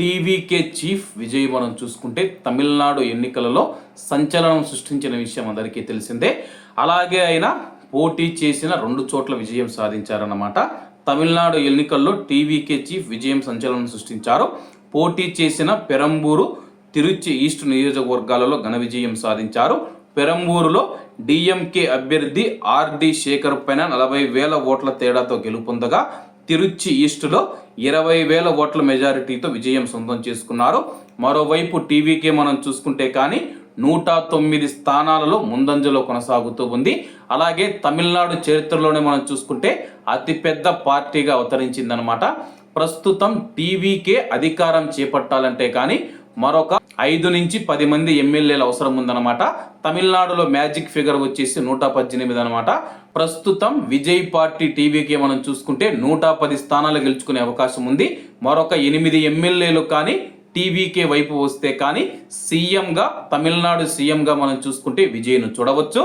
TVK chief Vijay మనం చూసుకుంటే తమిళనాడు ఎన్నికలలో సంచలనం సృష్టించిన విషయం అందరికీ తెలిసిందే. అలాగే ఆయన పోటీ చేసిన 2 చోట్ల విజయం సాధించారన్నమాట. తమిళనాడు ఎన్నికల్లో టీవీకే చీఫ్ విజయం సంచలనం సృష్టించారు. పోటీ చేసిన పెరంబూరు, తిరుచి ఈస్ట్ నియోజకవర్గాలలో ఘన విజయం సాధించారు. పెరంబూరులో డిఎంకే అభ్యర్థి ఆర్డి శేఖర్ పైన 40,000 ఓట్ల తేడాతో గెలుపొందగా, తిరుచి ఈస్టులో 20,000 ఓట్ల మెజారిటీతో విజయం సొంతం చేసుకున్నారు. మరోవైపు టీవీకే మనం చూసుకుంటే కానీ 109 స్థానాలలో ముందంజలో కొనసాగుతూ ఉంది. అలాగే తమిళనాడు చరిత్రలోనే మనం చూసుకుంటే అతిపెద్ద పార్టీగా అవతరించిందనమాట. ప్రస్తుతం టీవీకే అధికారం చేపట్టాలంటే కానీ మరొక 5 నుంచి 10 మంది ఎమ్మెల్యేలు అవసరం ఉందన్నమాట. తమిళనాడులో మ్యాజిక్ ఫిగర్ వచ్చేసి 118 అనమాట. ప్రస్తుతం విజయ్ పార్టీ టీవీకే మనం చూసుకుంటే 110 స్థానాలు గెలుచుకునే అవకాశం ఉంది. మరొక 8 ఎమ్మెల్యేలు కానీ టీవీకే వైపు వస్తే కానీ తమిళనాడు సీఎంగా మనం చూసుకుంటే విజయ్ను చూడవచ్చు.